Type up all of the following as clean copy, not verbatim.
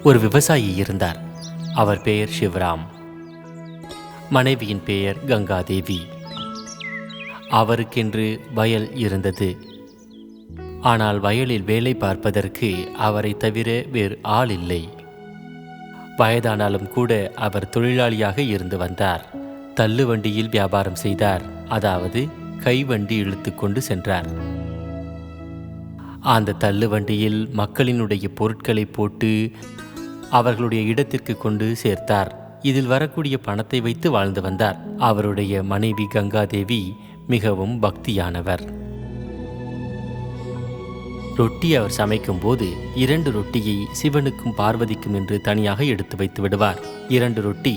ஒரு விவசாயி இருந்தார். அவர் பெயர் சிவராம். மனைவியின் பெயர் கங்காதேவி. அவருக்கென்று வயல் இருந்தது. ஆனால் வயலில் வேலை பார்ப்பதற்கு அவரை தவிர வேறு ஆள் இல்லை. வயதானாலும் கூட அவர் தொழிலாளியாக இருந்து வந்தார். தள்ளுவண்டியில் வியாபாரம் செய்தார். அதாவது கைவண்டி இழுத்து கொண்டு சென்றார். அந்த தள்ளுவண்டியில் மக்களினுடைய பொருட்களை போட்டு அவர்களுடைய இடத்திற்கு கொண்டு சேர்த்தார். இதில் வரக்கூடிய பணத்தை வைத்து வாழ்ந்து வந்தார். அவருடைய மனைவி கங்காதேவி மிகவும் பக்தியானவர். ரொட்டி அவர் சமைக்கும் போது 2 ரொட்டியை சிவனுக்கும் பார்வதிக்கும் என்று தனியாக எடுத்து வைத்து விடுவார். 2 ரொட்டி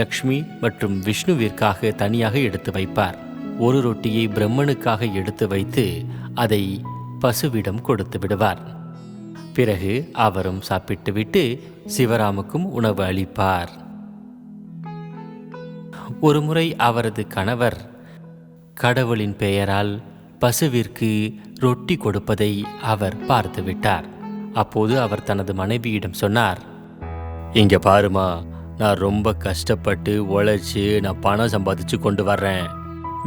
லக்ஷ்மி மற்றும் விஷ்ணுவிற்காக தனியாக எடுத்து வைப்பார். 1 ரொட்டியை பிரம்மனுக்காக எடுத்து வைத்து அதை பசுவிடம் கொடுத்து விடுவார். பிறகு அவரும் சாப்பிட்டுவிட்டு சிவராமுக்கும் உணவு அளிப்பார். ஒருமுறை அவரது கணவர் கடவுளின் பெயரால் பசுவிற்கு ரொட்டி கொடுப்பதை அவர் பார்த்து விட்டார். அப்போது அவர் தனது மனைவியிடம் சொன்னார், இங்க பாருமா, நான் ரொம்ப கஷ்டப்பட்டு உழைச்சி நான் பணம் சம்பாதிச்சு கொண்டு வர்றேன்.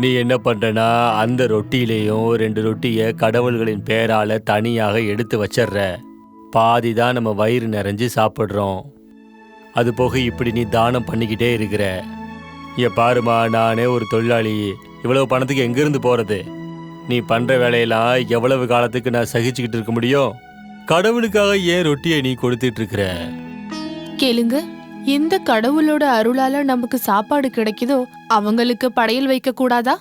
நீ என்ன பண்றனா அந்த ரொட்டியிலையும் 2 ரொட்டியை கடவுள்களின் பெயரால தனியாக எடுத்து வச்சிடுற. பாதி தான் நம்ம வயிறு நிறைஞ்சு சாப்பிட்றோம். அது போக இப்படி நீ தானம் பண்ணிக்கிட்டே இருக்கிற. இங்க பாருமா, நானே ஒரு தொழிலாளி. இவ்வளவு பணத்துக்கு எங்கிருந்து போறது? நீ பண்ற வேலையெல்லாம் எவ்வளவு காலத்துக்கு நான் சகிச்சுக்கிட்டு இருக்க முடியும்? கடவுளுக்காக ஏன் ரொட்டியை நீ கொடுத்துட்டு இருக்கிற? கேளுங்க, எந்த கடவுளோட அருளால நமக்கு சாப்பாடு கிடைக்குதோ அவங்களுக்கு படையல் வைக்க கூடாதா?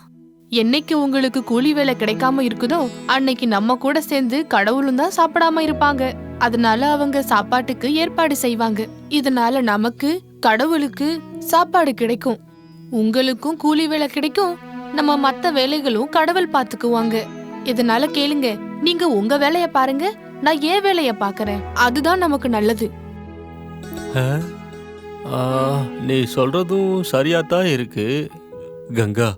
என்னைக்கு உங்களுக்கு கூலி வேலை கிடைக்காம இருக்குதோ அன்னைக்கு நம்ம கூட சேர்ந்து கடவுளும் தான் சாப்பிடாம இருப்பாங்க. அதனால அவங்க சாப்பாட்டுக்கு ஏற்பாடு செய்வாங்க. இதனால நமக்கு கடவுளுக்கு சாப்பாடு கிடைக்கும், உங்களுக்கும் கூலி வேலை கிடைக்கும், நம்ம மத்த வேலைகளும் கடவுள் பாத்துக்குவாங்க. இதனால கேளுங்க, நீங்க உங்க வேலைய பாருங்க, நான் ஏன் வேலைய பாக்குறேன். அதுதான் நமக்கு நல்லது. நீ சொல்றதும் சரியாத்தான் இருக்கு கங்கா.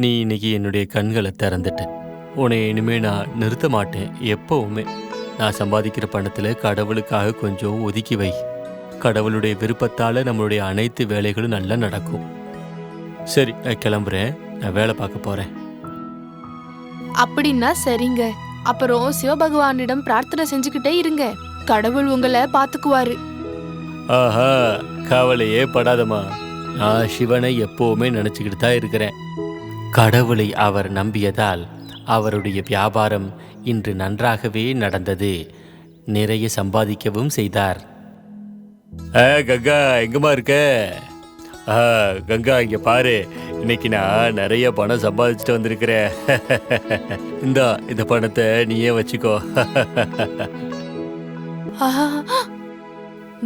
நீ இன்னைக்கு என்னுடைய கண்களை திறந்துட்ட. உன்னை இனிமே நான் நிறுத்த மாட்டேன். எப்பவுமே நான் சம்பாதிக்கிற பணத்துல கடவுளுக்காக கொஞ்சம் ஒதுக்கி வை. கடவுளுடைய விருப்பத்தால நம்மளுடைய அனைத்து வேலைகளும் நல்லா நடக்கும். சரி, நான் கிளம்புறேன். நான் வேலை பார்க்க போறேன். அப்படின்னா சரிங்க. அப்புறம் சிவபகவானிடம் பிரார்த்தனை செஞ்சுக்கிட்டே இருங்க, கடவுள் உங்களை பாத்துக்குவாரு. ஆஹா, கவலையே படாதம்மா. நான் சிவனை எப்பவுமே நினைச்சுக்கிட்டு தான் இருக்கிறேன். கடவுளை அவர் நம்பியதால் அவருடைய வியாபாரம் இன்று நன்றாகவே நடந்தது. நிறைய சம்பாதிக்கவும் செய்தார். கங்கா, எங்கம்மா இருக்க? கங்கா, இங்க பாரு, இன்னைக்கு நான் நிறைய பணம் சம்பாதிச்சுட்டு வந்திருக்கிறேன். இந்த பணத்தை நீயே வச்சுக்கோ.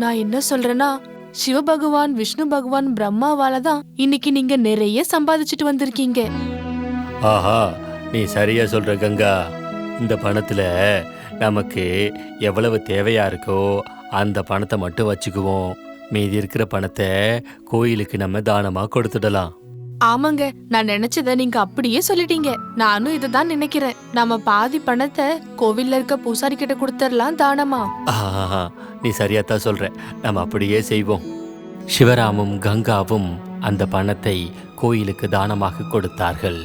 நான் என்ன சொல்றேன்னா, சிவபகவான் விஷ்ணு பகவான் பிரம்மாவால தான் இன்னைக்கு நீங்க நிறைய சம்பாதிச்சுட்டு வந்திருக்கீங்க. ஆஹா, நீ சரியா சொல்ற கங்கா. இந்த பணத்துல நமக்கு எவ்வளவு தேவையா இருக்கோ அந்த பணத்தை மட்டும் வச்சுக்குவோம். மீதி இருக்கிற பணத்தை கோயிலுக்கு நம்ம தானமா கொடுத்துடலாம். ஆமாங்க, நான் நினைச்சத நீங்க அப்படியே சொல்லிட்டீங்க. நானும் இததான் நினைக்கிறேன். நம்ம பாதி பணத்தை கோவில்ல இருக்க பூசாரி கிட்ட கொடுத்துடலாம் தானமா. நீ சரியாத்தான் சொல்ற. நம்ம அப்படியே செய்வோம். சிவராமும் கங்காவும் அந்த பணத்தை கோயிலுக்கு தானமாக கொடுத்தார்கள்.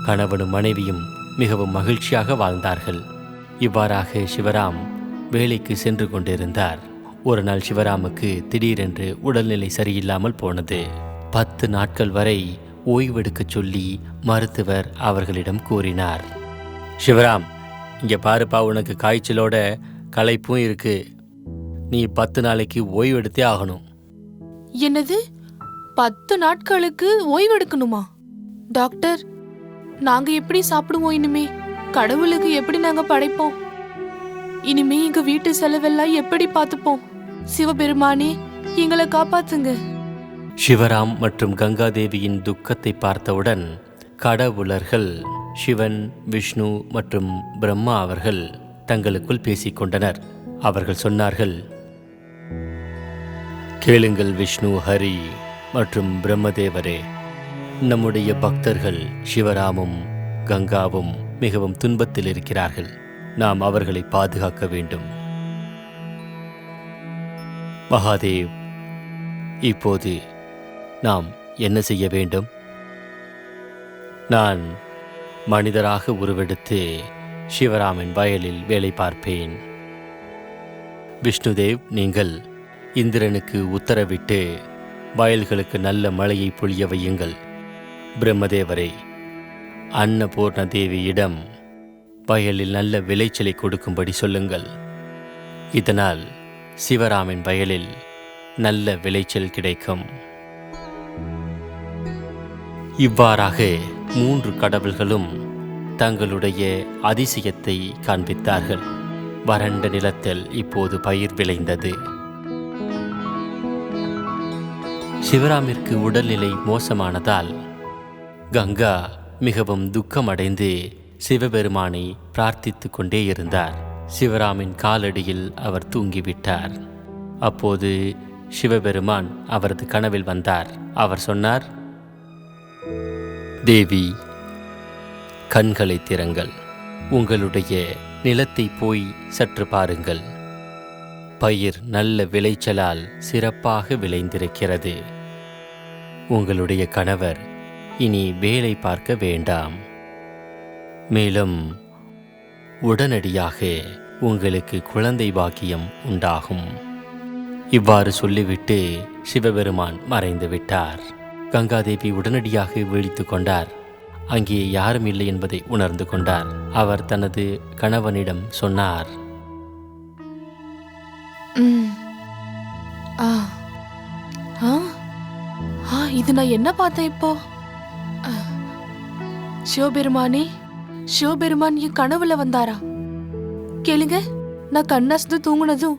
கணவனும் மனைவியும் மிகவும் மகிழ்ச்சியாக வாழ்ந்தார்கள். இவ்வாறாக சிவராம் வேலைக்கு சென்று கொண்டிருந்தார். ஒரு நாள் சிவராமுக்கு திடீரென்று உடல்நிலை சரியில்லாமல் போனது. 10 நாட்கள் வரை ஓய்வெடுக்க சொல்லி மருத்துவர் அவர்களிடம் கூறினார். சிவராம், இங்க பாருப்பா, உனக்கு காய்ச்சலோட களைப்பும் இருக்கு. நீ 10 நாளைக்கு ஓய்வெடுத்தே ஆகணும். என்னது, 10 நாட்களுக்கு ஓய்வெடுக்கணுமா? டாக்டர், நாங்க எப்படி சாப்பிடுவோம்? இனிமே கடவுளுக்கு எப்படி நாங்க படைப்போம்? இனிமே எங்க வீட்டு செலவெல்லாம் எப்படி பார்த்துப்போம்? சிவபெருமானே, எங்களை காப்பாத்துங்க. சிவராம் மற்றும் கங்காதேவியின் துக்கத்தை பார்த்தவுடன் கடவுளர்கள் சிவன், விஷ்ணு மற்றும் பிரம்மா அவர்கள் தங்களுக்குள் பேசிக்கொண்டனர். அவர்கள் சொன்னார்கள், கேளுங்கள் விஷ்ணு, ஹரி மற்றும் பிரம்மதேவரே, நம்முடைய பக்தர்கள் சிவராமும் கங்காவும் மிகவும் துன்பத்தில் இருக்கிறார்கள். நாம் அவர்களை பாதுகாக்க வேண்டும். மகாதேவ், இப்போது நாம் என்ன செய்ய வேண்டும்? நான் மனிதராக உருவெடுத்து சிவராமின் வயலில் வேலை பார்ப்பேன். விஷ்ணுதேவ், நீங்கள் இந்திரனுக்கு உத்தரவிட்டு வயல்களுக்கு நல்ல மழையை பொழிய வையுங்கள். பிரம்மதேவரை அன்னபூர்ண தேவியிடம் வயலில் நல்ல விளைச்சலை கொடுக்கும்படி சொல்லுங்கள். இதனால் சிவராமின் வயலில் நல்ல விளைச்சல் கிடைக்கும். இவ்வாறாக 3 கடவுள்களும் தங்களுடைய அதிசயத்தை காண்பித்தார்கள். வறண்ட நிலத்தில் இப்போது பயிர் விளைந்தது. சிவராமிற்கு உடல்நிலை மோசமானதால் கங்கா மிகவும் துக்கமடைந்து சிவபெருமானை பிரார்த்தித்து கொண்டே இருந்தார். சிவராமின் காலடியில் அவர் தூங்கிவிட்டார். அப்போது சிவபெருமான் அவரது கனவில் வந்தார். அவர் சொன்னார், தேவி, கண்களை திறங்கள். உங்களுடைய நிலத்தை போய் சற்று பாருங்கள். பயிர் நல்ல விளைச்சலால் சிறப்பாக விளைந்திருக்கிறது. உங்களுடைய கணவர் இனி வேலை பார்க்க வேண்டாம். மேலும் உடனடியாக உங்களுக்கு குழந்தை பாக்கியம் உண்டாகும். இவ்வாறு சொல்லிவிட்டு சிவபெருமான் மறைந்து விட்டார். கங்காதேவி உடனடியாக விழித்து கொண்டார். அங்கே யாரும் இல்லை என்பதை உணர்ந்து கொண்டார். அவர் தனது கணவனிடம் சொன்னார், இது நான் என்ன பார்த்தேன் இப்போ? சிவபெருமானே, சிவபெருமான் என் கனவுல வந்தாரா? கேளுங்க, நான் கண்ணாசந்து தூங்குனதும்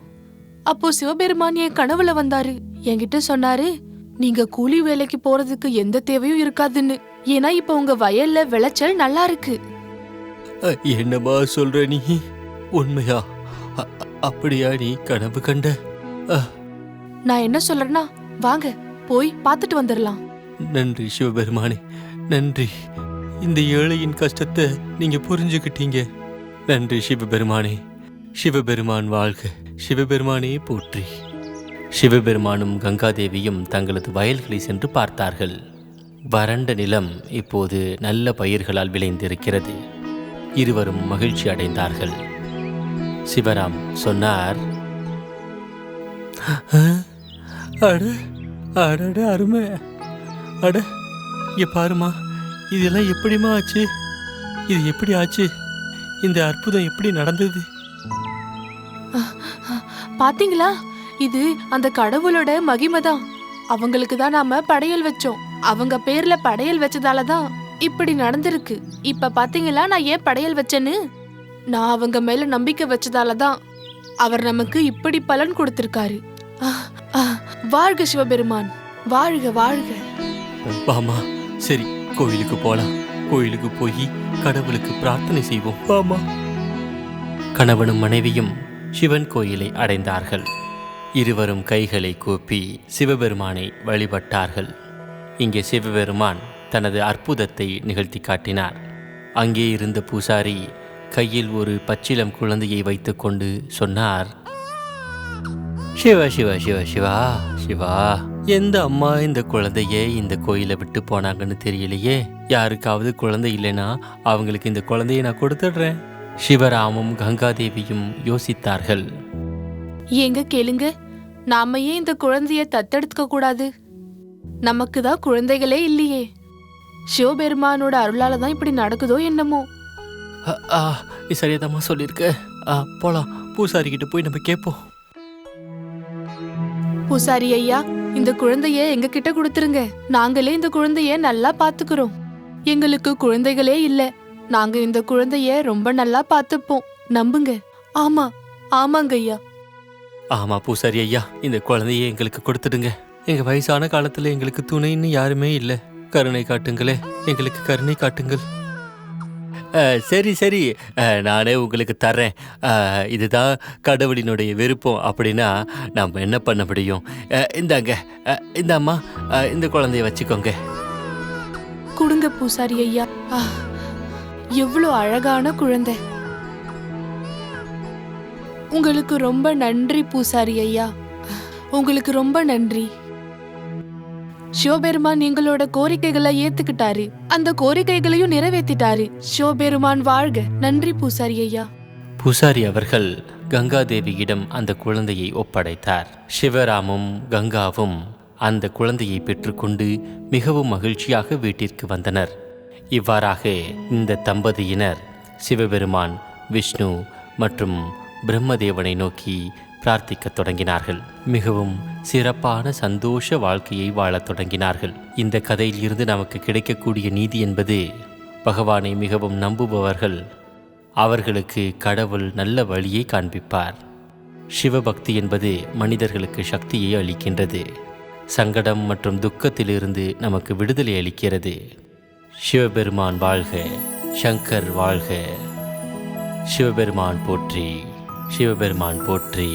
அப்போ சிவபெருமான் என் கனவுல வந்தாரு. என்கிட்ட சொன்னாரு, நீங்க கூலி வேலைக்கு போறதுக்கு எந்த தேவையும் இருக்காதுன்னு. ஏன்னா இப்ப உங்க வயல்ல விளைச்சல் நல்லா இருக்கு. என்னமா சொல்ற நீ? உண்மையா? அப்படியா நீ கனவு கண்ட? நான் என்ன சொல்றேன்னா, வாங்க போய் பார்த்துட்டு வந்துடலாம். நன்றி சிவபெருமானே, நன்றி. இந்த ஏழையின் கஷ்டத்தை நீங்க புரிஞ்சுக்கிட்டீங்க. நன்றி சிவபெருமானே. சிவபெருமான் வாழ்க. சிவபெருமானே போற்றி. சிவபெருமானும் கங்காதேவியும் தங்களது வயல்களை சென்று பார்த்தார்கள். வறண்ட நிலம் இப்போது நல்ல பயிர்களால் விளைந்திருக்கிறது. இருவரும் மகிழ்ச்சி அடைந்தார்கள். சிவராம் சொன்னார், அட அருமை. அட இங்க பாருமா, இதெல்லாம் எப்படிமா ஆச்சு? இது எப்படி ஆச்சு? இந்த அற்புதம் எப்படி நடந்தது? பாத்தீங்களா, இது அந்த கடவுளோட மகிமைதான். அவங்களுக்கு தான் நாம படையல் வச்சோம். அவங்க பேர்ல படையல் வச்சதாலதான் இப்படி நடந்திருக்கு. இப்ப பாத்தீங்களா நான் ஏன் படையல் வச்சேன்னு? நான் அவங்க மேல நம்பிக்கை வச்சதாலதான் அவர் நமக்கு இப்படி பலன் கொடுத்திருக்காரு. வாழ்க சிவபெருமான், வாழ்க வாழ்க. வாமா, சரி கோயிலுக்கு போலாம். கோயிலுக்கு போய் கடவுளுக்கு பிரார்த்தனை செய்வோம். வாமா. கணவனும் மனைவியும் சிவன் கோயிலை அடைந்தார்கள். இருவரும் கைகளை கூப்பி சிவபெருமானை வழிபட்டார்கள். இங்கே சிவபெருமான் தனது அற்புதத்தை நிகழ்த்தி காட்டினார். அங்கே இருந்த பூசாரி கையில் ஒரு பச்சிளம் குழந்தையை வைத்துக்கொண்டு சொன்னார், சிவா சிவா சிவா சிவா சிவா, எந்த அம்மா இந்த குழந்தைய இந்த கோயிலை விட்டு போனாங்கன்னு தெரியலையே. யாருக்காவது குழந்தை இல்லைன்னா அவங்களுக்கு இந்த குழந்தையை நான் கொடுத்துடுறேன். சிவராமும் கங்காதேவியும் யோசித்தார்கள். ஏங்க கேளுங்க, நாம ஏன் இந்த குழந்தைய தத்தெடுத்துக்க கூடாது? நமக்கு தான் குழந்தைகளே இல்லையே. சிவபெருமானோட அருளால தான் இப்படி நடக்குதோ என்னமோ. நீ சரியாதம்மா சொல்லியிருக்க. போலாம், பூசாரி கிட்ட போய் நம்ம கேட்போம். பூசாரி ஐயா, இந்த குழந்தைய எங்க கிட்ட கொடுத்துருங்க. நாங்களே இந்த குழந்தைய நல்லா பாத்துக்கிறோம். எங்களுக்கு குழந்தைகளே இல்ல. நாங்க இந்த குழந்தைய ரொம்ப நல்லா பாத்துப்போம். நம்புங்க. ஆமா, ஆமாங்க ஐயா. ஆமா பூசாரி ஐயா, இந்த குழந்தைய எங்களுக்கு கொடுத்துடுங்க. எங்க வயசான காலத்துல எங்களுக்கு துணைன்னு யாருமே இல்ல. கருணை காட்டுங்களே, எங்களுக்கு கருணை காட்டுங்கள். சரி சரி, நானே உங்களுக்கு தர்றேன். இதுதான் கடவுளினுடைய விருப்பம் அப்படின்னா நம்ம என்ன பண்ண முடியும்? இந்தாங்க, இந்த அம்மா, இந்த குழந்தைய வச்சுக்கோங்க. கொடுங்க பூசாரி ஐயா. எவ்வளவு அழகான குழந்தை. உங்களுக்கு ரொம்ப நன்றி பூசாரி ஐயா. உங்களுக்கு ரொம்ப நன்றி. சிவபெருமான் எங்களோட கோரிக்கைகளை ஏத்துக்கிட்டாரு, அந்த கோரிக்கைகளையும் நிறைவேற்றிட்டாரு. சிவபெருமான் வாழ்க. நன்றி பூசாரி ஐயா. பூசாரி அவர்கள் கங்காதேவியிடம் அந்த குழந்தையை ஒப்படைத்தார். சிவராமும் கங்காவும் அந்த குழந்தையை பெற்றுக்கொண்டு மிகவும் மகிழ்ச்சியாக வீட்டிற்கு வந்தனர். இவ்வாறாக இந்த தம்பதியினர் சிவபெருமான், விஷ்ணு மற்றும் பிரம்மதேவனை நோக்கி பிரார்த்திக்கத் தொடங்கினார்கள். மிகவும் சிறப்பான சந்தோஷ வாழ்க்கையை வாழத் தொடங்கினார்கள். இந்த கதையில் இருந்து நமக்கு கிடைக்கக்கூடிய நீதி என்பது, பகவானை மிகவும் நம்புபவர்கள் அவர்களுக்கு கடவுள் நல்ல வழியை காண்பிப்பார். சிவபக்தி என்பது மனிதர்களுக்கு சக்தியை அளிக்கின்றது. சங்கடம் மற்றும் துக்கத்திலிருந்து நமக்கு விடுதலை அளிக்கிறது. சிவபெருமான் வாழ்க, சங்கர் வாழ்க. சிவபெருமான் போற்றி, சிவபெருமான் போற்றி.